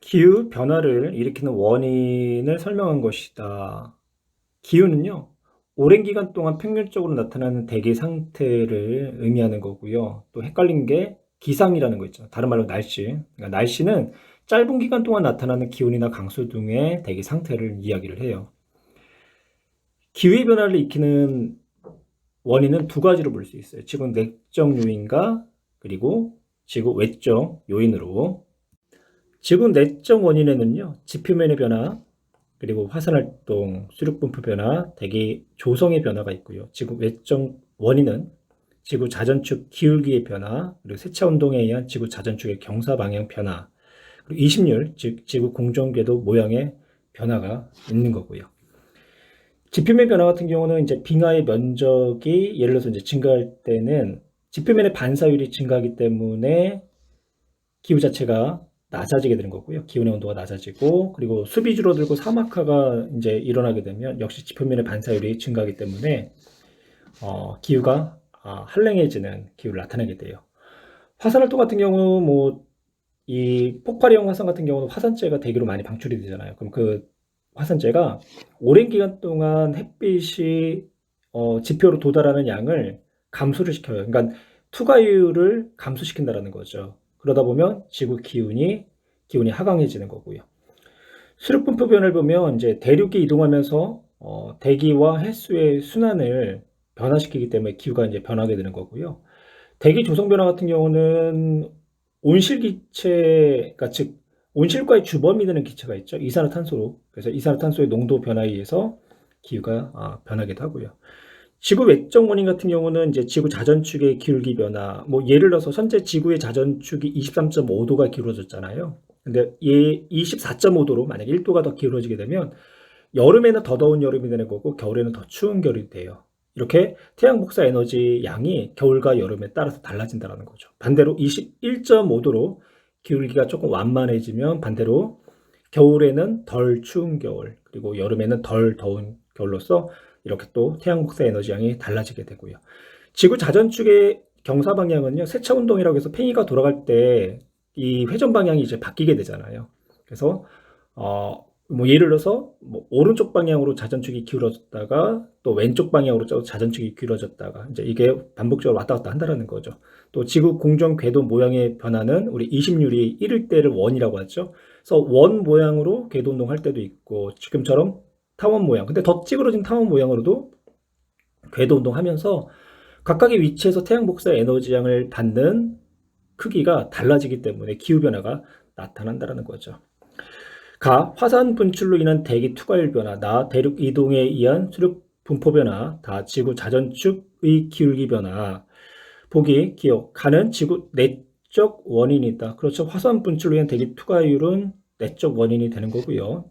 기후 변화를 일으키는 원인을 설명한 것이다. 기후는요, 오랜 기간 동안 평균적으로 나타나는 대기 상태를 의미하는 거고요. 또 헷갈린 게 기상이라는 거 있죠. 다른 말로 날씨. 그러니까 날씨는 짧은 기간 동안 나타나는 기온이나 강수 등의 대기 상태를 이야기를 해요. 기후의 변화를 일으키는 원인은 두 가지로 볼 수 있어요. 지구 내적 요인과 그리고 지구 외적 요인으로. 지구 내적 원인에는요, 지표면의 변화, 그리고 화산활동, 수륙분포 변화, 대기 조성의 변화가 있고요. 지구 외적 원인은 지구 자전축 기울기의 변화, 그리고 세차운동에 의한 지구 자전축의 경사방향 변화, 그리고 이심률, 즉 지구 공전궤도 모양의 변화가 있는 거고요. 지표면 변화 같은 경우는 이제 빙하의 면적이 예를 들어서 이제 증가할 때는 지표면의 반사율이 증가하기 때문에 기후 자체가 낮아지게 되는 거고요. 기온의 온도가 낮아지고, 그리고 숲이 줄어들고 사막화가 이제 일어나게 되면 역시 지표면의 반사율이 증가하기 때문에 기후가 한랭해지는 기후를 나타내게 돼요. 화산활동 같은 경우 이 폭발형 화산 같은 경우는 화산재가 대기로 많이 방출이 되잖아요. 그럼 그 화산재가 오랜 기간 동안 햇빛이 지표로 도달하는 양을 감소를 시켜요. 그러니까 투과율을 감소시킨다라는 거죠. 그러다 보면 지구 기온이 하강해지는 거고요. 수륙분포 변을 보면 이제 대륙이 이동하면서 대기와 햇수의 순환을 변화시키기 때문에 기후가 이제 변하게 되는 거고요. 대기 조성 변화 같은 경우는 온실기체, 그러니까 즉 온실과의 주범이 되는 기체가 있죠. 이산화탄소로. 그래서 이산화탄소의 농도 변화에 의해서 기후가 변하기도 하고요. 지구 외적 원인 같은 경우는 이제 지구 자전축의 기울기 변화. 예를 들어서 현재 지구의 자전축이 23.5도가 기울어졌잖아요. 근데 24.5도로 만약 1도가 더 기울어지게 되면 여름에는 더 더운 여름이 되는 거고 겨울에는 더 추운 겨울이 돼요. 이렇게 태양 복사 에너지 양이 겨울과 여름에 따라서 달라진다는 거죠. 반대로 21.5도로 기울기가 조금 완만해지면 반대로 겨울에는 덜 추운 겨울, 그리고 여름에는 덜 더운 겨울로서 이렇게 또 태양 복사 에너지 양이 달라지게 되고요. 지구 자전축의 경사 방향은요, 세차 운동이라고 해서 팽이가 돌아갈 때 이 회전 방향이 이제 바뀌게 되잖아요. 그래서 예를 들어서 오른쪽 방향으로 자전축이 기울어졌다가 또 왼쪽 방향으로 자전축이 기울어졌다가 이제 이게 반복적으로 왔다 갔다 한다는 거죠. 또 지구 공전 궤도 모양의 변화는 우리 이심률이 1일 때를 원이라고 하죠. 그래서 원 모양으로 궤도 운동할 때도 있고 지금처럼 타원 모양, 근데 더 찌그러진 타원 모양으로도 궤도 운동하면서 각각의 위치에서 태양 복사 에너지양을 받는 크기가 달라지기 때문에 기후 변화가 나타난다는 거죠. 화산 분출로 인한 대기 투과율 변화, 대륙 이동에 의한 수륙 분포 변화, 지구 자전축의 기울기 변화. 가는 지구 내적 원인이다. 그렇죠. 화산 분출로 인한 대기 투과율은 내적 원인이 되는 거고요.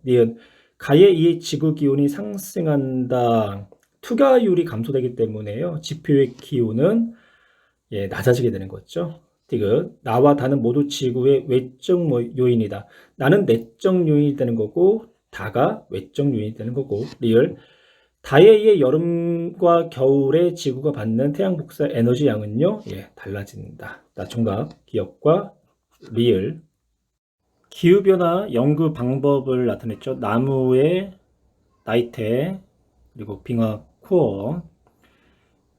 가에 의해 지구 기온이 상승한다. 투과율이 감소되기 때문에요. 지표의 기온은 낮아지게 되는 거죠. 나와 다는 모두 지구의 외적 요인이다. 나는 내적 요인이 되는 거고 다가 외적 요인이 되는 거고 다에 의해 여름과 겨울에 지구가 받는 태양 복사 에너지 양은요, 달라진다. 정답 기억과 리을. 기후변화 연구 방법을 나타냈죠. 나무의 나이테 그리고 빙하 코어.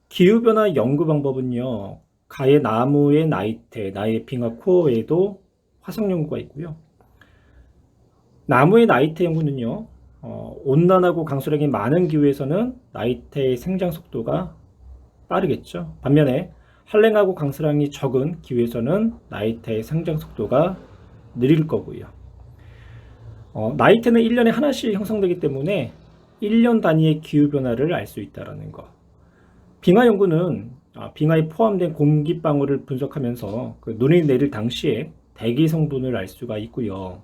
기후변화 연구 방법은요, 가의 나무의 나이테, 나의 빙하 코어 외에도 화성 연구가 있고요. 나무의 나이테 연구는요, 온난하고 강수량이 많은 기후에서는 나이테의 생장 속도가 빠르겠죠. 반면에 한랭하고 강수량이 적은 기후에서는 나이테의 생장 속도가 느릴 거고요. 나이테는 1년에 하나씩 형성되기 때문에 1년 단위의 기후변화를 알 수 있다는 거. 빙하 연구는 빙하에 포함된 공기방울을 분석하면서 눈이 내릴 당시에 대기 성분을 알 수가 있고요.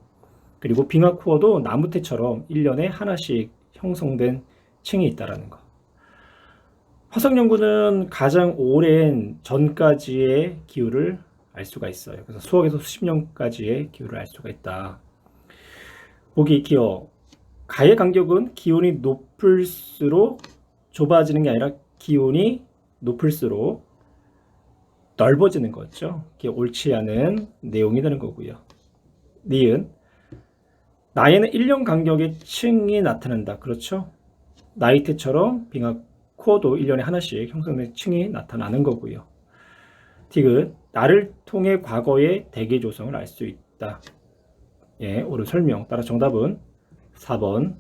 그리고 빙하 코어도 나무테처럼 1년에 하나씩 형성된 층이 있다는 거. 화성 연구는 가장 오랜 전까지의 기후를 알 수가 있어요. 그래서 수억에서 수십 년까지의 기후를 알 수가 있다. 기억. 가의 간격은 기온이 높을수록 좁아지는 게 아니라 기온이 높을수록 넓어지는 거죠. 옳지 않은 내용이 되는 거고요. 니은 나에는 1년 간격의 층이 나타난다. 그렇죠? 나이테처럼 빙하 코어도 1년에 하나씩 형성된 층이 나타나는 거고요. 디귿, 나를 통해 과거의 대기 조성을 알 수 있다. 예, 옳은 설명. 따라 정답은 4번.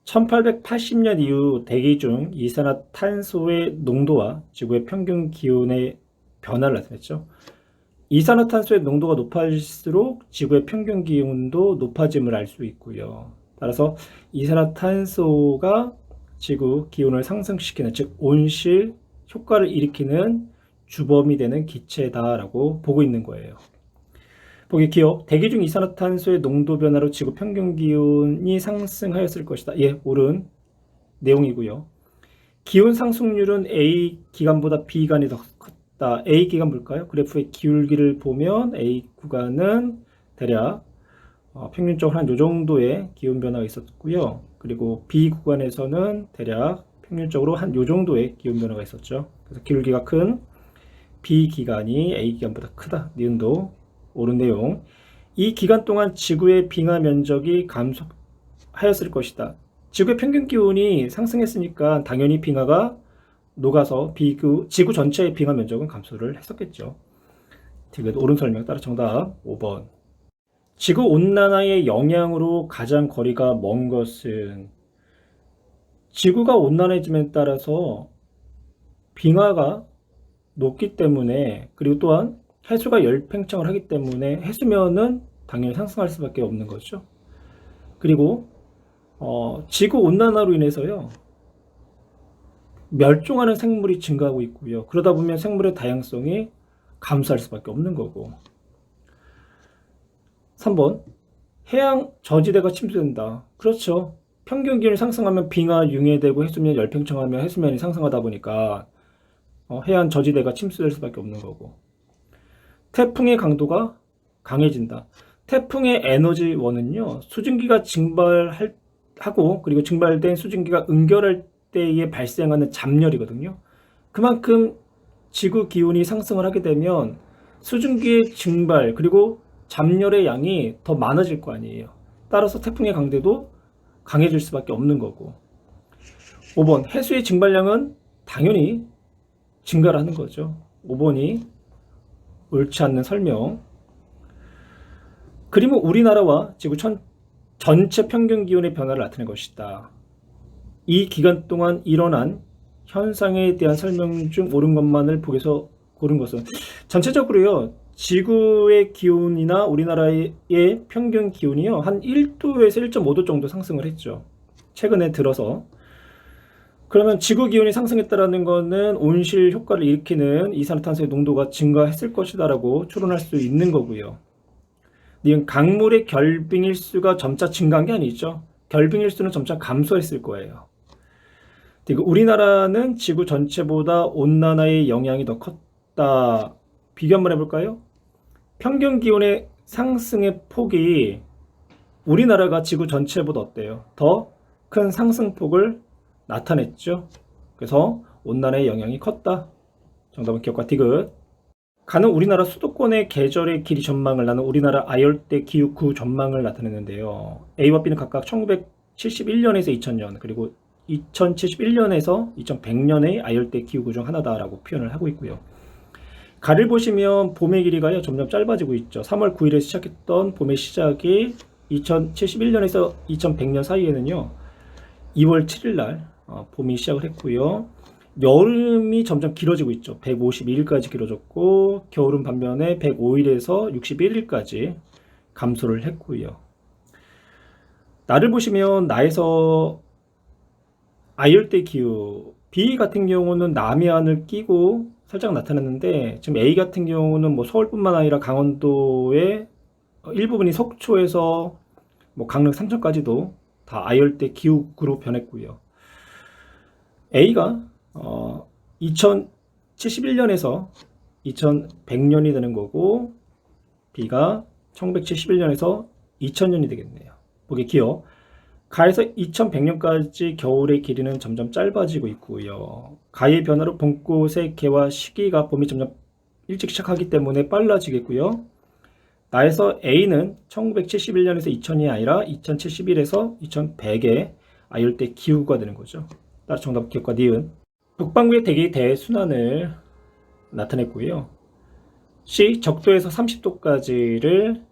1880년 이후 대기 중 이산화탄소의 농도와 지구의 평균 기온의 변화를 나타냈죠. 이산화탄소의 농도가 높아질수록 지구의 평균 기온도 높아짐을 알 수 있고요. 따라서 이산화탄소가 지구 기온을 상승시키는, 즉 온실 효과를 일으키는 주범이 되는 기체다라고 보고 있는 거예요. 보기 기억, 대기 중 이산화탄소의 농도 변화로 지구 평균 기온이 상승하였을 것이다. 예, 옳은 내용이고요. 기온 상승률은 A 기간보다 B 기간이 더 컸다. A 기간 볼까요? 그래프의 기울기를 보면 A 구간은 대략 평균적으로 한 요 정도의 기온 변화가 있었고요. 그리고 B 구간에서는 대략 평균적으로 한 요 정도의 기온 변화가 있었죠. 그래서 기울기가 큰 B 기간이 A 기간보다 크다. 니은도 옳은 내용. 이 기간 동안 지구의 빙하 면적이 감소하였을 것이다. 지구의 평균 기온이 상승했으니까 당연히 빙하가 녹아서 지구 전체의 빙하 면적은 감소를 했었겠죠. 디귿, 옳은 설명. 따라 정답 5번. 지구 온난화의 영향으로 가장 거리가 먼 것은, 지구가 온난해짐에 따라서 빙하가 녹기 때문에, 그리고 또한 해수가 열팽창을 하기 때문에 해수면은 당연히 상승할 수밖에 없는 거죠. 그리고 지구 온난화로 인해서요, 멸종하는 생물이 증가하고 있고요. 그러다 보면 생물의 다양성이 감소할 수밖에 없는 거고. 3번, 해양 저지대가 침수된다. 그렇죠. 평균 기온이 상승하면 빙하 융해되고 해수면 열팽창하면 해수면이 상승하다 보니까 해안 저지대가 침수될 수밖에 없는 거고. 태풍의 강도가 강해진다. 태풍의 에너지원은요, 수증기가 증발하고 그리고 증발된 수증기가 응결할 때에 발생하는 잡열이거든요. 그만큼 지구 기온이 상승을 하게 되면 수증기의 증발 그리고 잡열의 양이 더 많아질 거 아니에요. 따라서 태풍의 강도도 강해질 수밖에 없는 거고. 5번, 해수의 증발량은 당연히 증가를 하는 거죠. 5번이 옳지 않는 설명. 그림은 우리나라와 지구 전체 평균 기온의 변화를 나타낸 것이다. 이 기간 동안 일어난 현상에 대한 설명 중 옳은 것만을 보기에서 고른 것은, 전체적으로요, 지구의 기온이나 우리나라의 평균 기온이요, 한 1도에서 1.5도 정도 상승을 했죠. 최근에 들어서. 그러면 지구 기온이 상승했다라는 것은 온실 효과를 일으키는 이산화탄소의 농도가 증가했을 것이다라고 추론할 수 있는 거고요. 이건 강물의 결빙일수가 점차 증가한 게 아니죠. 결빙일수는 점차 감소했을 거예요. 그리고 우리나라는 지구 전체보다 온난화의 영향이 더 컸다. 비교 한번 해볼까요? 평균 기온의 상승의 폭이 우리나라가 지구 전체보다 어때요? 더 큰 상승폭을 나타냈죠. 그래서 온난화의 영향이 컸다. 정답은 기억과 디귿. 가는 우리나라 수도권의 계절의 길이 전망을, 나는 우리나라 아열대 기후구 전망을 나타냈는데요. A와 B는 각각 1971년에서 2000년 그리고 2071년에서 2100년의 아열대 기후구 중 하나다라고 표현을 하고 있고요. 가를 보시면 봄의 길이가요, 점점 짧아지고 있죠. 3월 9일에 시작했던 봄의 시작이 2071년에서 2100년 사이에는요, 2월 7일 날 봄이 시작을 했고요. 여름이 점점 길어지고 있죠. 152일까지 길어졌고, 겨울은 반면에 105일에서 61일까지 감소를 했고요. 날을 보시면 나에서 아열대 기후, B 같은 경우는 남해안을 끼고 살짝 나타났는데, 지금 A 같은 경우는 뭐 서울뿐만 아니라 강원도의 일부분이 속초에서 뭐 강릉 삼천까지도 다 아열대 기후구로 변했고요. A가 2071년에서 2100년이 되는 거고, B가 1971년에서 2000년이 되겠네요. 보기 기억. 가에서 2100년까지 겨울의 길이는 점점 짧아지고 있고요. 가의 변화로 봄꽃의 개화 시기가 봄이 점점 일찍 시작하기 때문에 빨라지겠고요. 나에서 A는 1971년에서 2000이 아니라 2071에서 2100의 아열대 기후가 되는 거죠. 따라서 정답 기억과 니은. 북반구의 대기 대순환을 나타냈고요. C. 적도에서 30도까지를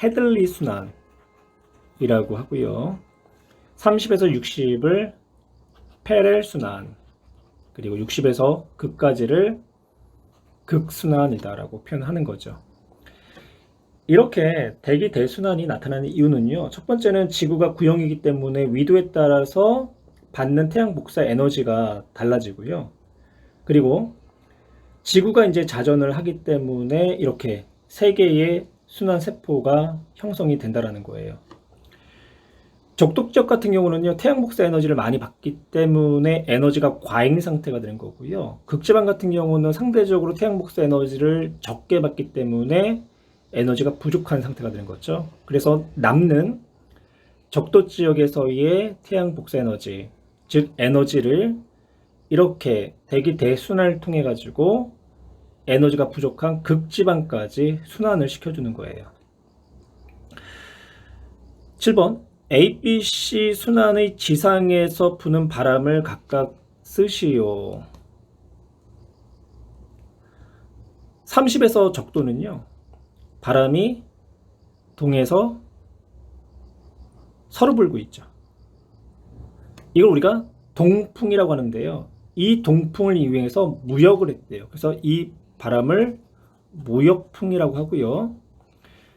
헤들리 순환이라고 하고요. 30에서 60을 페렐 순환, 그리고 60에서 극까지를 극순환이다라고 표현하는 거죠. 이렇게 대기 대순환이 나타나는 이유는요. 첫 번째는 지구가 구형이기 때문에 위도에 따라서 받는 태양 복사 에너지가 달라지고요. 그리고 지구가 이제 자전을 하기 때문에 이렇게 세 개의 순환 세포가 형성이 된다라는 거예요. 적도 지역 같은 경우는요, 태양 복사 에너지를 많이 받기 때문에 에너지가 과잉 상태가 되는 거고요. 극지방 같은 경우는 상대적으로 태양 복사 에너지를 적게 받기 때문에 에너지가 부족한 상태가 되는 거죠. 그래서 남는 적도 지역에서의 태양 복사 에너지, 즉 에너지를 이렇게 대기 대순환을 통해 가지고 에너지가 부족한 극지방까지 순환을 시켜주는 거예요. 7번 A, B, C 순환의 지상에서 부는 바람을 각각 쓰시오. 30에서 적도는요, 바람이 동에서 서로 불고 있죠. 이걸 우리가 동풍이라고 하는데요. 이 동풍을 이용해서 무역을 했대요. 그래서 이 바람을 무역풍이라고 하고요.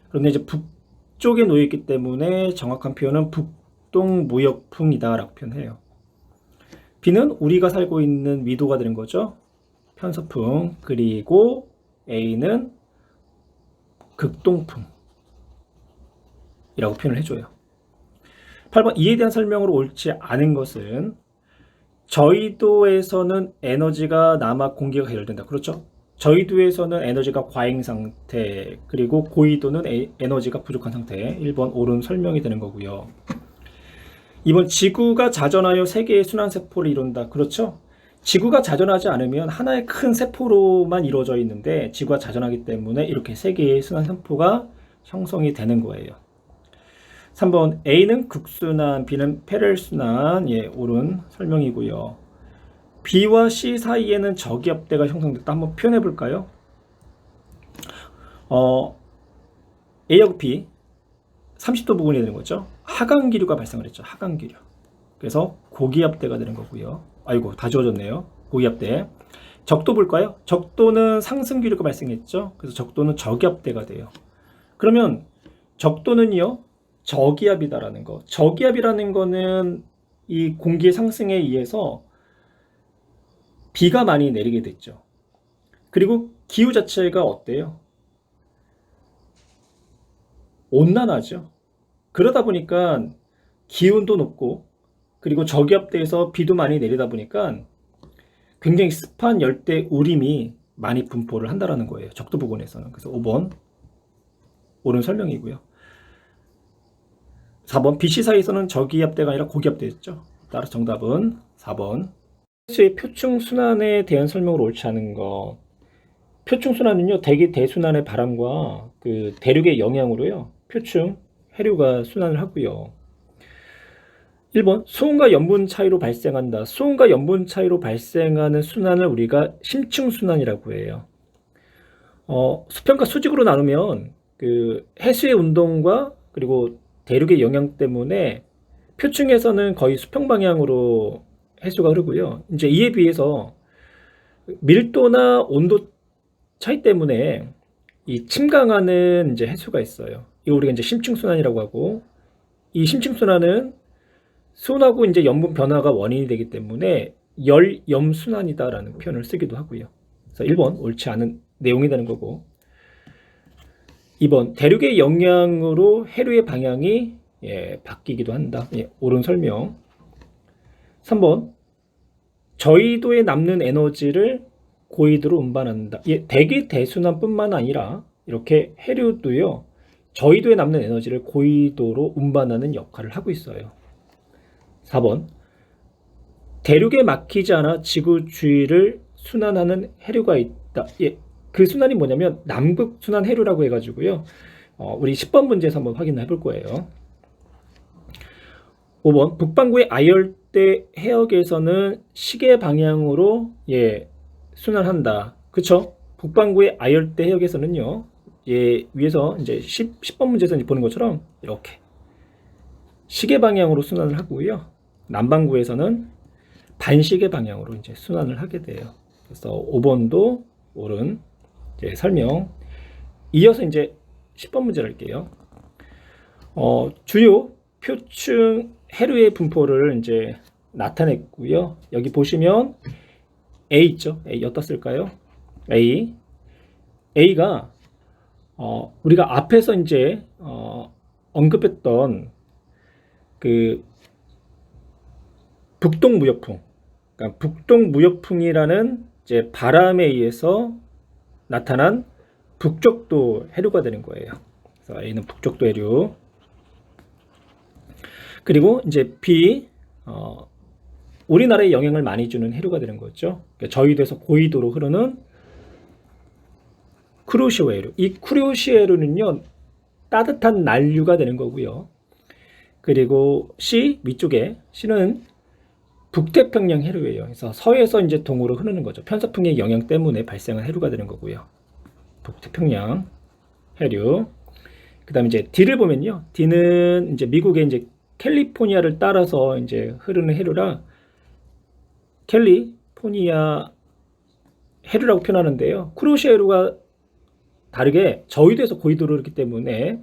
그런데 이제 북쪽에 놓여 있기 때문에 정확한 표현은 북동무역풍이다라고 표현해요. B는 우리가 살고 있는 위도가 되는 거죠. 편서풍. 그리고 A는 극동풍이라고 표현을 해줘요. 8번 이에 대한 설명으로 옳지 않은 것은 저희도에서는 에너지가 남아 공기가 해결된다. 그렇죠? 저희도에서는 에너지가 과잉 상태, 그리고 고위도는 에너지가 부족한 상태. 1번 옳은 설명이 되는 거고요. 2번 지구가 자전하여 세 개의 순환세포를 이룬다. 그렇죠? 지구가 자전하지 않으면 하나의 큰 세포로만 이루어져 있는데 지구가 자전하기 때문에 이렇게 세 개의 순환세포가 형성이 되는 거예요. 3번 A는 극순환, B는 페렐순환. 예, 옳은 설명이고요. B와 C 사이에는 저기압대가 형성됐다. 한번 표현해 볼까요? A하고 B 30도 부근이 되는 거죠. 하강기류가 발생을 했죠. 하강기류. 그래서 고기압대가 되는 거고요. 아이고, 다 지워졌네요. 고기압대. 적도 볼까요? 적도는 상승기류가 발생했죠. 그래서 적도는 저기압대가 돼요. 그러면 적도는요, 저기압이다라는 거. 저기압이라는 거는 이 공기의 상승에 의해서 비가 많이 내리게 됐죠. 그리고 기후 자체가 어때요? 온난하죠. 그러다 보니까 기온도 높고, 그리고 저기압대에서 비도 많이 내리다 보니까 굉장히 습한 열대 우림이 많이 분포를 한다라는 거예요. 적도 부근에서는. 그래서 5번 옳은 설명이고요. 4번 BC 사이에서는 저기압대가 아니라 고기압대였죠. 따라서 정답은 4번. 해수의 표층 순환에 대한 설명으로 옳지 않은 것. 표층 순환은요, 대기 대순환의 바람과 그 대륙의 영향으로요, 표층 해류가 순환을 하고요. 1번 수온과 염분 차이로 발생한다. 수온과 염분 차이로 발생하는 순환을 우리가 심층 순환이라고 해요. 수평과 수직으로 나누면 그 해수의 운동과 그리고 대륙의 영향 때문에 표층에서는 거의 수평 방향으로 해수가 흐르고요. 이제 이에 비해서 밀도나 온도 차이 때문에 이 침강하는 이제 해수가 있어요. 이거 우리가 이제 심층 순환이라고 하고, 이 심층 순환은 수온하고 이제 염분 변화가 원인이 되기 때문에 열염 순환이다라는 표현을 쓰기도 하고요. 그래서 1번 옳지 않은 내용이 되는 거고, 2번 대륙의 영향으로 해류의 방향이 바뀌기도 한다. 옳은 설명. 3번 저희도에 남는 에너지를 고위도로 운반한다. 대기 대순환뿐만 아니라 이렇게 해류도요, 저희도에 남는 에너지를 고위도로 운반하는 역할을 하고 있어요. 4번 대륙에 막히지 않아 지구 주위를 순환하는 해류가 있다. 그 순환이 뭐냐면 남극 순환 해류라고 해가지고요, 우리 10번 문제에서 한번 확인해 볼 거예요. 5번 북반구의 아열대 해역에서는 시계 방향으로 순환한다. 그쵸? 북반구의 아열대 해역에서는요. 위에서 이제 10번 문제에서 보는 것처럼 이렇게 시계 방향으로 순환을 하고요. 남반구에서는 반시계 방향으로 이제 순환을 하게 돼요. 그래서 5번도 옳은 설명. 이어서 이제 10번 문제를 할게요. 주요 표층 해류의 분포를 이제 나타냈고요. 여기 보시면 A 있죠? A 어디다 쓸까요? A가 우리가 앞에서 이제 언급했던 그 북동무역풍, 그러니까 북동무역풍이라는 이제 바람에 의해서 나타난 북적도 해류가 되는 거예요. 그래서 A는 북적도 해류. 그리고 이제 B, 우리나라에 영향을 많이 주는 해류가 되는 거죠. 그러니까 저희도에서 고위도로 흐르는 쿠로시오 해류. 이 쿠로시오 해류는요, 따뜻한 난류가 되는 거고요. 그리고 C, 위쪽에 C는 북태평양 해류예요. 그래서 서에서 이제 동으로 흐르는 거죠. 편서풍의 영향 때문에 발생한 해류가 되는 거고요. 북태평양 해류. 그다음에 이제 D를 보면요. D는 이제 미국의 이제 캘리포니아를 따라서 이제 흐르는 해류라 캘리포니아 해류라고 표현하는데요. 쿠로시오 해류가 다르게 저위도에서 고위도로 흐르기 때문에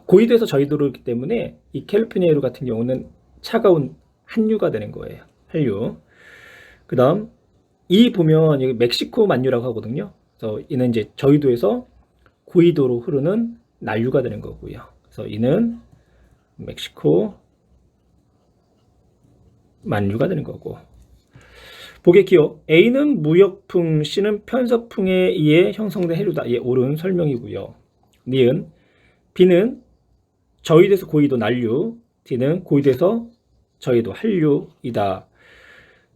고위도에서 저위도로 흐르기 때문에 이 캘리포니아 해류 같은 경우는 차가운 한류가 되는 거예요. 한류. 그다음 이 보면 여기 멕시코 만류라고 하거든요. 그래서 이는 이제 저위도에서 고위도로 흐르는 난류가 되는 거고요. 그래서 이는 멕시코 만류가 되는 거고. 보기 기억. A는 무역풍, C는 편서풍에 의해 형성된 해류다. 옳은 설명이고요. 니은. B는 저위도에서 고위도 난류, D는 고위도에서 저위도 한류이다.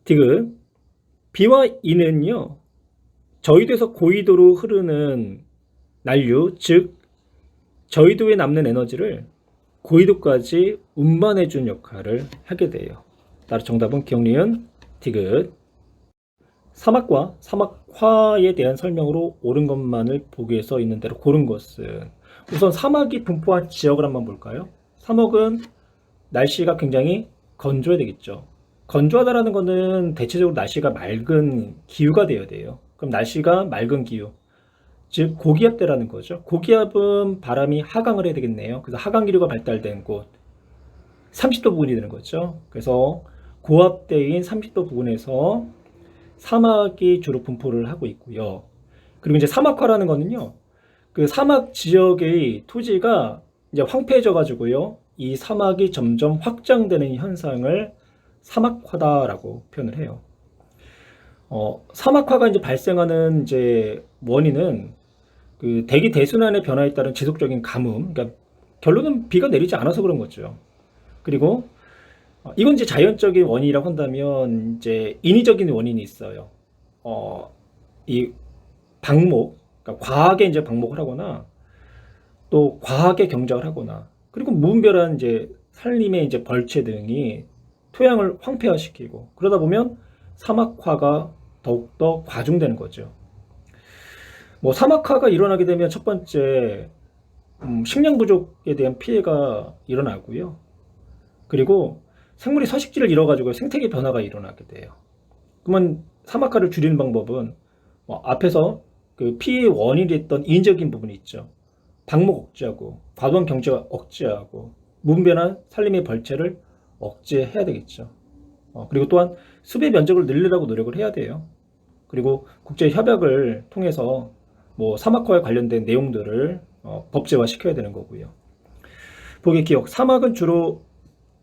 디귿. B와 E는요. 저위도에서 고위도로 흐르는 난류, 즉 저위도에 남는 에너지를 고위도까지 운반해 준 역할을 하게 돼요. 따라서 정답은 기억, 니은, 디귿. 사막과 사막화에 대한 설명으로 옳은 것만을 보기에서 있는 대로 고른 것은, 우선 사막이 분포한 지역을 한번 볼까요? 사막은 날씨가 굉장히 건조해야 되겠죠. 건조하다라는 것은 대체적으로 날씨가 맑은 기후가 되어야 돼요. 그럼 날씨가 맑은 기후, 즉 고기압대라는 거죠. 고기압은 바람이 하강을 해야 되겠네요. 그래서 하강 기류가 발달된 곳 30도 부근이 되는 거죠. 그래서 고압대인 30도 부근에서 사막이 주로 분포를 하고 있고요. 그리고 이제 사막화라는 거는요, 그 사막 지역의 토지가 이제 황폐해져 가지고요, 이 사막이 점점 확장되는 현상을 사막화다라고 표현을 해요. 사막화가 이제 발생하는 이제 원인은 그 대기 대순환의 변화에 따른 지속적인 가뭄, 그러니까 결론은 비가 내리지 않아서 그런 거죠. 그리고 이건 이제 자연적인 원인이라고 한다면 이제 인위적인 원인이 있어요. 이 방목, 그러니까 과하게 이제 방목을 하거나 또 과하게 경작을 하거나, 그리고 무분별한 이제 산림의 이제 벌채 등이 토양을 황폐화시키고, 그러다 보면 사막화가 더욱더 과중되는 거죠. 뭐 사막화가 일어나게 되면 첫 번째 식량 부족에 대한 피해가 일어나고요. 그리고 생물이 서식지를 잃어가지고 생태계 변화가 일어나게 돼요. 그러면 사막화를 줄이는 방법은 앞에서 그 피해의 원인이 됐던 인적인 부분이 있죠. 방목 억제하고 과도한 경제가 억제하고 무분별한 산림의 벌채를 억제해야 되겠죠. 그리고 또한 숲의 면적을 늘리려고 노력을 해야 돼요. 그리고 국제 협약을 통해서 뭐 사막화에 관련된 내용들을 법제화 시켜야 되는 거고요. 보기 기억. 사막은 주로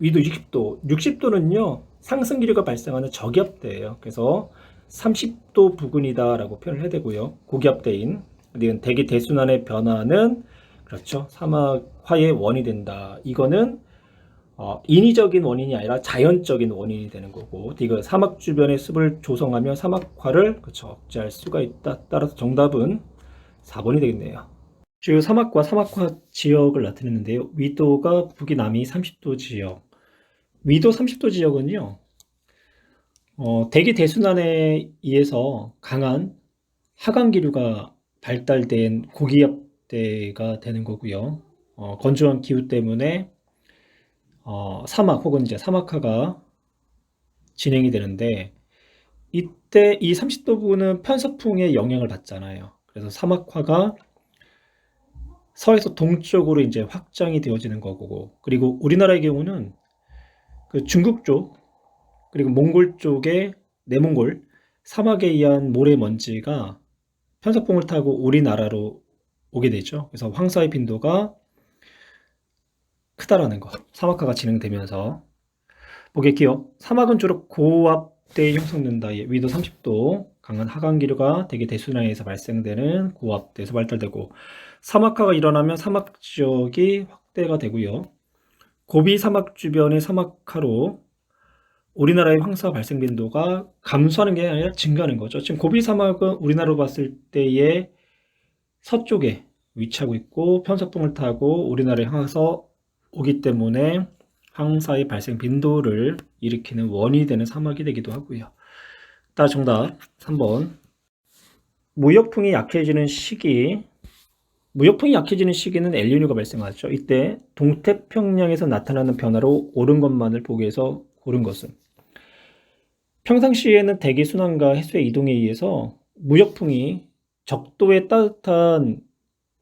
위도 60도, 60도는요 상승 기류가 발생하는 저기압대예요. 그래서 30도 부근이다라고 표현을 해야 되고요. 고기압대인 대기 대순환의 변화는 그렇죠, 사막화의 원인이 된다. 이거는 인위적인 원인이 아니라 자연적인 원인이 되는 거고, 이거 사막 주변의 습을 조성하며 사막화를 억제할 수가 있다. 따라서 정답은 4번이 되겠네요. 주요 사막과 사막화 지역을 나타내는데요. 위도가 북이 남이 30도 지역. 위도 30도 지역은요. 대기 대순환에 의해서 강한 하강 기류가 발달된 고기압대가 되는 거고요. 건조한 기후 때문에 사막 혹은 이제 사막화가 진행이 되는데, 이때 이 30도 부근은 편서풍의 영향을 받잖아요. 그래서 사막화가 서에서 동쪽으로 이제 확장이 되어지는 거고, 그리고 우리나라의 경우는 그 중국 쪽 그리고 몽골 쪽의 내몽골 사막에 의한 모래먼지가 편서풍을 타고 우리나라로 오게 되죠. 그래서 황사의 빈도가 크다라는 거. 사막화가 진행되면서 보겠기요. 사막은 주로 고압대에 형성된다. 위도 30도 강한 하강 기류가 대기 대순환에서 발생되는 고압대에서 발달되고, 사막화가 일어나면 사막 지역이 확대가 되고요. 고비 사막 주변의 사막화로 우리나라의 황사 발생 빈도가 감소하는 게 아니라 증가하는 거죠. 지금 고비 사막은 우리나라로 봤을 때의 서쪽에 위치하고 있고 편서풍을 타고 우리나라에 향해서 오기 때문에 황사의 발생 빈도를 일으키는 원인이 되는 사막이 되기도 하고요. 따라 정답 3번. 무역풍이 약해지는 시기. 무역풍이 약해지는 시기는 엘니뇨가 발생하죠. 이때 동태평양에서 나타나는 변화로 옳은 것만을 보기 위해서 고른 것은, 평상시에는 대기 순환과 해수의 이동에 의해서 무역풍이 적도의 따뜻한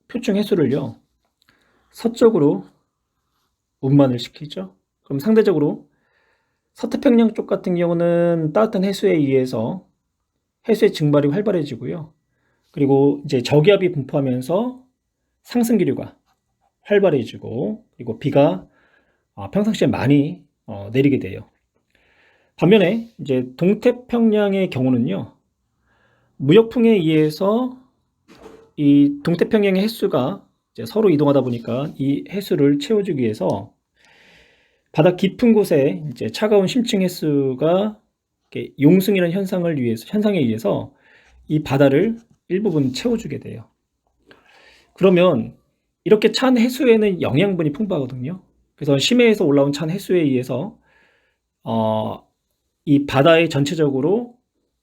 표층 해수를요 서쪽으로 운반을 시키죠. 그럼 상대적으로 서태평양 쪽 같은 경우는 따뜻한 해수에 의해서 해수의 증발이 활발해지고요. 그리고 이제 저기압이 분포하면서 상승 기류가 활발해지고, 그리고 비가 평상시에 많이 내리게 돼요. 반면에 이제 동태평양의 경우는요, 무역풍에 의해서 이 동태평양의 해수가 이제 서로 이동하다 보니까 이 해수를 채워주기 위해서 바다 깊은 곳에 이제 차가운 심층 해수가 이렇게 용승이라는 현상에 의해서 이 바다를 일부분 채워주게 돼요. 그러면 이렇게 찬 해수에는 영양분이 풍부하거든요. 그래서 심해에서 올라온 찬 해수에 의해서 이 바다에 전체적으로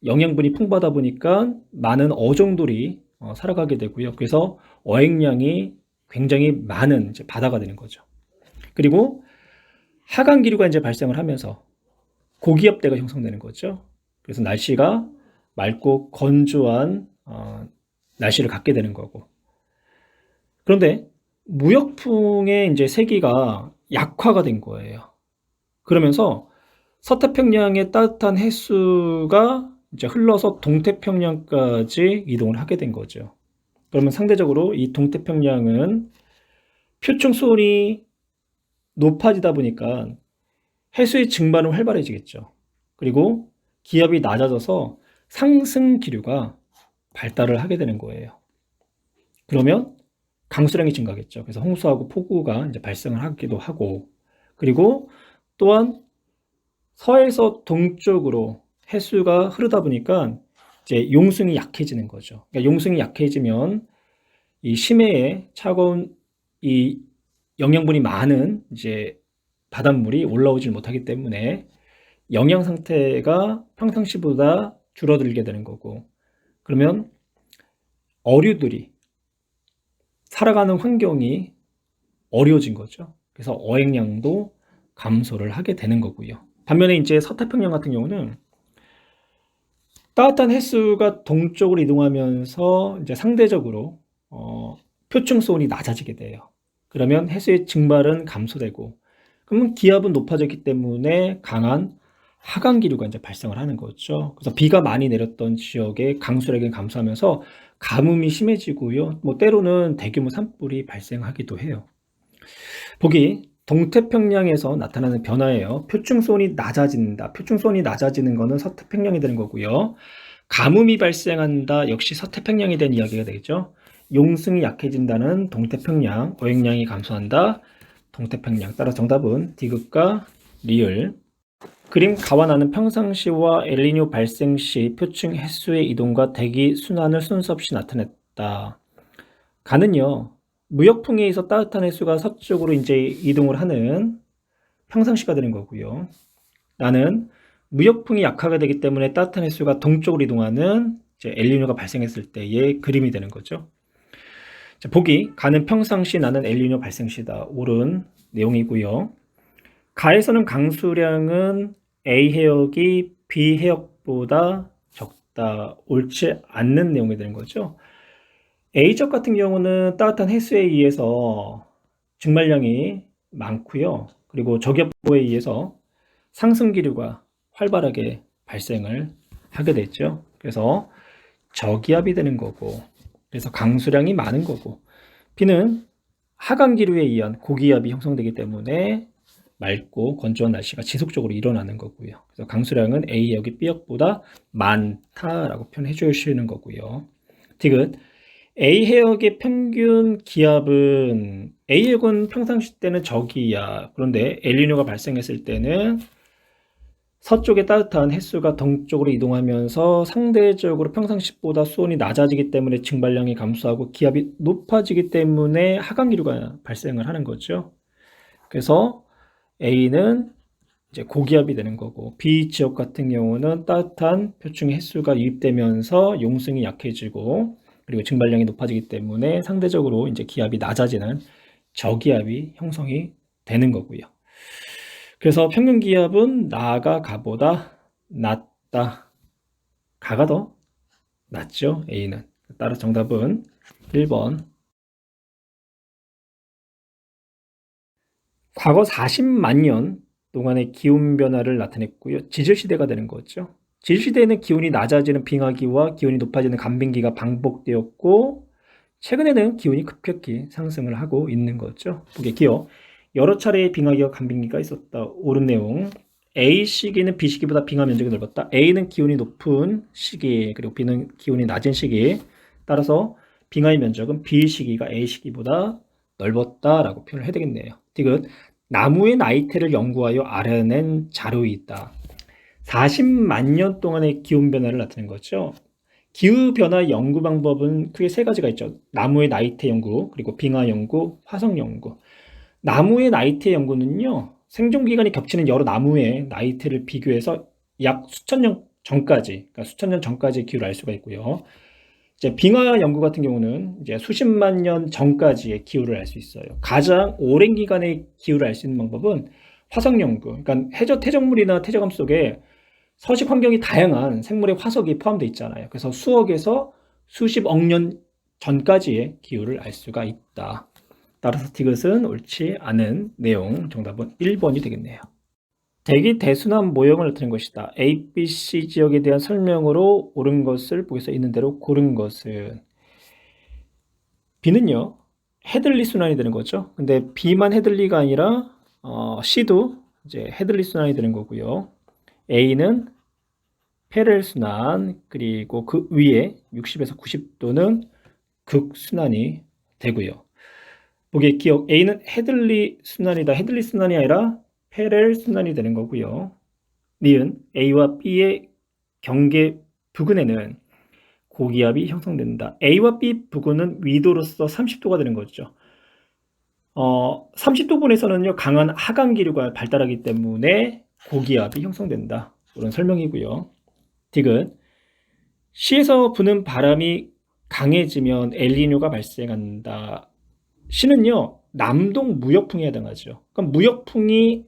영양분이 풍부하다 보니까 많은 어종들이 살아가게 되고요. 그래서 어획량이 굉장히 많은 이제 바다가 되는 거죠. 그리고 하강 기류가 이제 발생을 하면서 고기압대가 형성되는 거죠. 그래서 날씨가 맑고 건조한 날씨를 갖게 되는 거고. 그런데 무역풍의 이제 세기가 약화가 된 거예요. 그러면서 서태평양의 따뜻한 해수가 이제 흘러서 동태평양까지 이동을 하게 된 거죠. 그러면 상대적으로 이 동태평양은 표층 수온이 높아지다 보니까 해수의 증발은 활발해지겠죠. 그리고 기압이 낮아져서 상승 기류가 발달을 하게 되는 거예요. 그러면 강수량이 증가하겠죠. 그래서 홍수하고 폭우가 이제 발생을 하기도 하고, 그리고 또한 서에서 동쪽으로 해수가 흐르다 보니까 이제 용승이 약해지는 거죠. 그러니까 용승이 약해지면 이 심해에 차가운 이 영양분이 많은 이제 바닷물이 올라오질 못하기 때문에 영양 상태가 평상시보다 줄어들게 되는 거고, 그러면 어류들이 살아가는 환경이 어려워진 거죠. 그래서 어획량도 감소를 하게 되는 거고요. 반면에 이제 서태평양 같은 경우는 따뜻한 해수가 동쪽으로 이동하면서 이제 상대적으로 표층 수온이 낮아지게 돼요. 그러면 해수의 증발은 감소되고, 그러면 기압은 높아졌기 때문에 강한 하강 기류가 이제 발생을 하는 거죠. 그래서 비가 많이 내렸던 지역의 강수량이 감소하면서 가뭄이 심해지고요. 뭐 때로는 대규모 산불이 발생하기도 해요. 보기 동태평양에서 나타나는 변화예요. 표층수온이 낮아진다. 표층수온이 낮아지는 것은 서태평양이 되는 거고요. 가뭄이 발생한다. 역시 서태평양에 대한 이야기가 되겠죠. 용승이 약해진다는 동태평양, 어획량이 감소한다. 동태평양. 따라 정답은 디귿과 리을. 그림 가와 나는 평상시와 엘니뇨 발생 시 표층 해수의 이동과 대기 순환을 순서 없이 나타냈다. 가는요, 무역풍에 의해서 따뜻한 해수가 서쪽으로 이제 이동을 하는 평상시가 되는 거고요. 나는 무역풍이 약화가 되기 때문에 따뜻한 해수가 동쪽으로 이동하는 이제 엘니뇨가 발생했을 때의 그림이 되는 거죠. 자, 보기 가는 평상시 나는 엘니뇨 발생시다. 옳은 내용이고요. 가에서는 강수량은 A 해역이 B 해역보다 적다. 옳지 않는 내용이 되는 거죠. A적 같은 경우는 따뜻한 해수에 의해서 증말량이 많고요. 그리고 저기압보에 의해서 상승 기류가 활발하게 발생을 하게 됐죠. 그래서 저기압이 되는 거고, 그래서 강수량이 많은 거고, B는 하강 기류에 의한 고기압이 형성되기 때문에 맑고 건조한 날씨가 지속적으로 일어나는 거고요. 그래서 강수량은 A역이 B역보다 많다라고 표현해 주시는 거고요. 디귿 A 해역의 평균 기압은 A 해역은 평상시 때는 저기압, 그런데 엘니뇨가 발생했을 때는 서쪽의 따뜻한 해수가 동쪽으로 이동하면서 상대적으로 평상시보다 수온이 낮아지기 때문에 증발량이 감소하고 기압이 높아지기 때문에 하강 기류가 발생을 하는 거죠. 그래서 A는 이제 고기압이 되는 거고, B 지역 같은 경우는 따뜻한 표층의 횟수가 유입되면서 용승이 약해지고, 그리고 증발량이 높아지기 때문에 상대적으로 이제 기압이 낮아지는 저기압이 형성이 되는 거고요. 그래서 평균 기압은 나가 가보다 낮다. 가가 더 낮죠, A는. 따라서 정답은 1번. 과거 40만 년 동안의 기온 변화를 나타냈고요. 지질시대가 되는 거죠. 지질시대에는 기온이 낮아지는 빙하기와 기온이 높아지는 간빙기가 반복되었고, 최근에는 기온이 급격히 상승을 하고 있는 거죠. 보기에 기억. 여러 차례의 빙하기와 간빙기가 있었다. 옳은 내용. A 시기는 B 시기보다 빙하 면적이 넓었다. A는 기온이 높은 시기, 그리고 B는 기온이 낮은 시기. 따라서 빙하의 면적은 B 시기가 A 시기보다 넓었다라고 표현을 해야 되겠네요. 디귿 나무의 나이테를 연구하여 알아낸 자료이다. 40만 년 동안의 기온 변화를 나타낸 거죠. 기후변화 연구 방법은 크게 세 가지가 있죠. 나무의 나이테 연구, 그리고 빙하 연구, 화성 연구. 나무의 나이테 연구는요, 생존기간이 겹치는 여러 나무의 나이테를 비교해서 약 수천 년 전까지, 그러니까 수천 년 전까지의 기후를 알 수가 있고요. 이제 빙하 연구 같은 경우는 이제 수십만 년 전까지의 기후를 알 수 있어요. 가장 오랜 기간의 기후를 알 수 있는 방법은 화성 연구. 그러니까 해저 퇴적물이나 퇴적암 속에 서식 환경이 다양한 생물의 화석이 포함되어 있잖아요. 그래서 수억에서 수십억 년 전까지의 기후를 알 수가 있다. 따라서 디귿은 옳지 않은 내용, 정답은 1번이 되겠네요. 대기 대순환 모형을 나타낸 것이다. A, B, C 지역에 대한 설명으로 옳은 것을 보기서 있는 대로 고른 것은 B는요, 헤들리 순환이 되는 거죠. 근데 B만 헤들리가 아니라 C도 이제 헤들리 순환이 되는 거고요. A는 패럴 순환, 그리고 그 위에 60에서 90도는 극순환이 되고요. 보기에 기억, A는 헤들리 순환이다. 헤들리 순환이 아니라 패럴 순환이 되는 거고요. 니은 A와 B의 경계 부근에는 고기압이 형성된다. A와 B 부근은 위도로서 30도가 되는 거죠. 30도 분에서는요, 강한 하강 기류가 발달하기 때문에 고기압이 형성된다. 이런 설명이고요. 디귿 C에서 부는 바람이 강해지면 엘니뇨가 발생한다. C는요, 남동 무역풍에 해당하죠. 그럼 무역풍이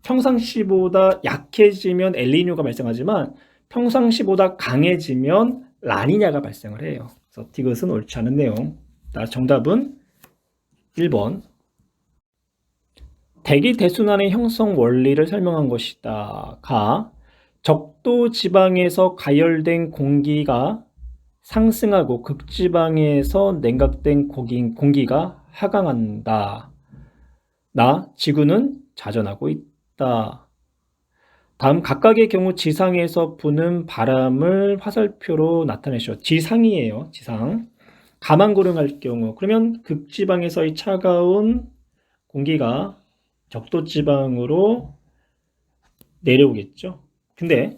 평상시보다 약해지면 엘니뇨가 발생하지만 평상시보다 강해지면 라니냐가 발생을 해요. 그래서 디귿은 옳지 않은 내용. 정답은 1번. 대기 대순환의 형성 원리를 설명한 것이다. 가 적도 지방에서 가열된 공기가 상승하고 극지방에서 냉각된 공기가 하강한다. 나 지구는 자전하고 있다. 다음 각각의 경우 지상에서 부는 바람을 화살표로 나타내시오. 지상이에요. 지상. 가만 고령할 경우 그러면 극지방에서의 차가운 공기가 적도지방으로 내려오겠죠. 근데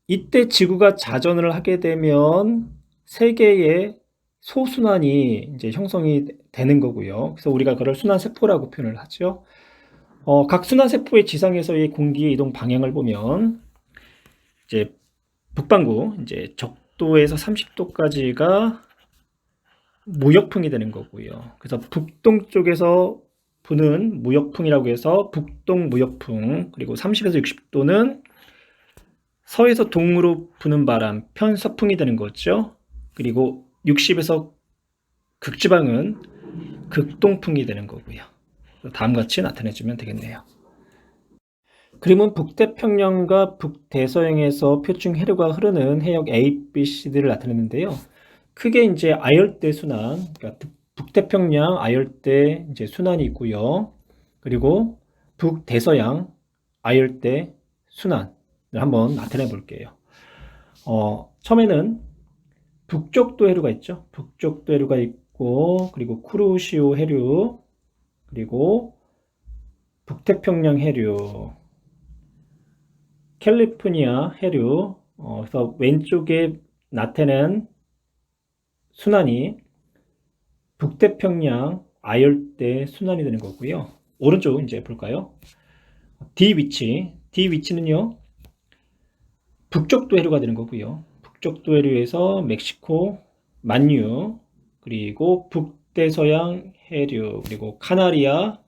이때 지구가 자전을 하게 되면 세계의 소순환이 이제 형성이 되는 거고요. 그래서 우리가 그걸 순환세포라고 표현을 하죠. 각 순환세포의 지상에서의 공기의 이동 방향을 보면 이제 북반구 이제 적도에서 30도까지가 무역풍이 되는 거고요. 그래서 북동쪽에서 부는 무역풍이라고 해서 북동 무역풍, 그리고 30에서 60도는 서에서 동으로 부는 바람, 편서풍이 되는 거죠. 그리고 60에서 극지방은 극동풍이 되는 거고요. 다음과 같이 나타내주면 되겠네요. 그림은 북태평양과 북대서양에서 표층 해류가 흐르는 해역 A, B, C들을 나타내는데요. 크게 이제 아열대 순환, 그러니까 북태평양 아열대 이제 순환이 있고요. 그리고 북대서양 아열대 순환을 한번 나타내 볼게요. 처음에는 북쪽도 해류가 있죠. 북쪽도 해류가 있고, 그리고 쿠로시오 해류, 그리고 북태평양 해류, 캘리포니아 해류. 그래서 왼쪽에 나타낸 순환이 북태평양 아열대 순환이 되는 거고요. 오른쪽 이제 볼까요? D 위치는요, 북쪽도 해류가 되는 거고요. 북쪽도 해류에서 멕시코, 만유, 그리고 북대서양 해류, 그리고 카나리아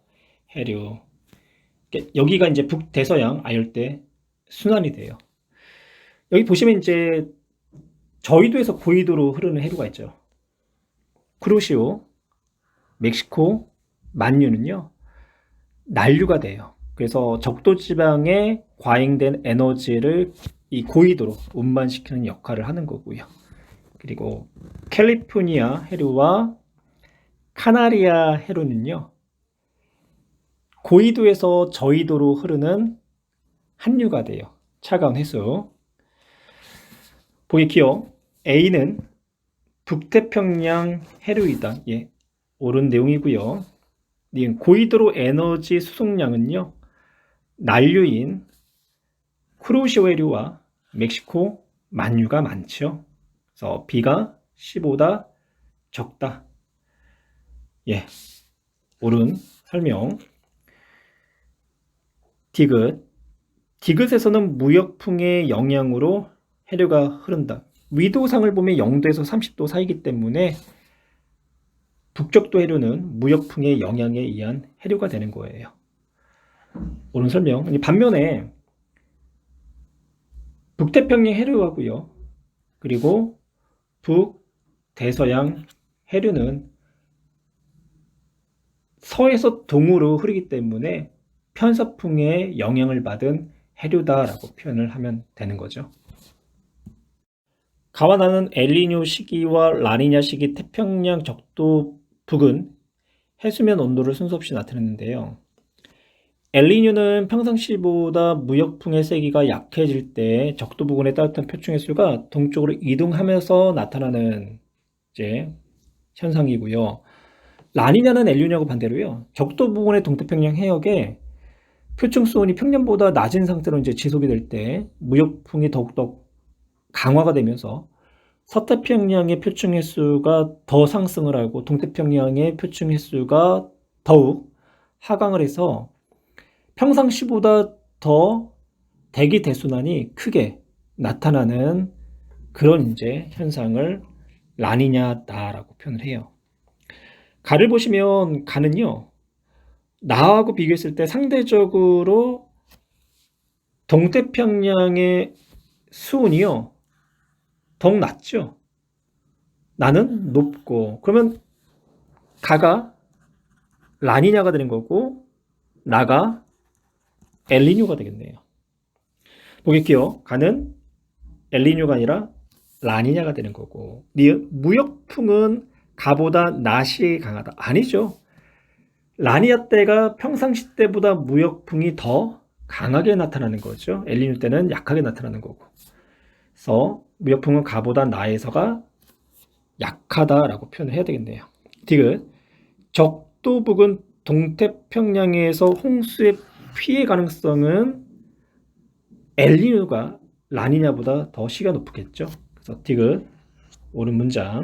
해류. 여기가 이제 북대서양 아열대 순환이 돼요. 여기 보시면 이제 저위도에서 고위도로 흐르는 해류가 있죠. 쿠로시오, 멕시코, 만유는요, 난류가 돼요. 그래서 적도 지방에 과잉된 에너지를 이 고위도로 운반시키는 역할을 하는 거고요. 그리고 캘리포니아 해류와 카나리아 해류는요, 고위도에서 저위도로 흐르는 한류가 돼요. 차가운 해수. 보기 기억. A는 북태평양 해류이다. 예, 옳은 내용이고요. 고위도로 에너지 수송량은요, 난류인 쿠로시오 해류와 멕시코 만유가 많죠. 그래서 B가 C보다 적다. 예, 옳은 설명. 디귿에서는 무역풍의 영향으로 해류가 흐른다. 위도상을 보면 0도에서 30도 사이기 때문에 북적도 해류는 무역풍의 영향에 의한 해류가 되는 거예요. 옳은 설명. 반면에 북태평양 해류하고요, 그리고 북대서양 해류는 서에서 동으로 흐르기 때문에 편서풍의 영향을 받은 해류다라고 표현을 하면 되는 거죠. 가와 나는 엘니뇨 시기와 라니냐 시기 태평양 적도 북은 해수면 온도를 순서 없이 나타내는데요. 엘니뇨는 평상시보다 무역풍의 세기가 약해질 때 적도 부근의 따뜻한 표층 해수가 동쪽으로 이동하면서 나타나는 이제 현상이고요. 라니냐는 엘니뇨하고 반대로요, 적도 부근의 동태평양 해역에 표층 수온이 평년보다 낮은 상태로 이제 지속이 될 때 무역풍이 더욱더 강화가 되면서 서태평양의 표층 해수가 더 상승을 하고 동태평양의 표층 해수가 더욱 하강을 해서 평상시보다 더 대기 대순환이 크게 나타나는 그런 이제 현상을 라니냐다라고 표현을 해요. 가를 보시면 가는요, 나하고 비교했을 때 상대적으로 동태평양의 수온이요, 더욱 낮죠. 나는 높고, 그러면 가가 라니냐가 되는 거고 나가 엘니뇨가 되겠네요. 보겠게요. 가는 엘니뇨가 아니라 라니냐가 되는 거고, 무역풍은 가보다 낮이 강하다. 아니죠. 라니냐 때가 평상시 때보다 무역풍이 더 강하게 나타나는 거죠. 엘니뇨 때는 약하게 나타나는 거고. 그래서 무역풍은 가보다 나에서가 약하다라고 표현을 해야 되겠네요. 적도 부근 동태평양에서 홍수의 피해 가능성은 엘니뇨가 라니냐보다 더 시가 높겠죠. 그래서 옳은 문장.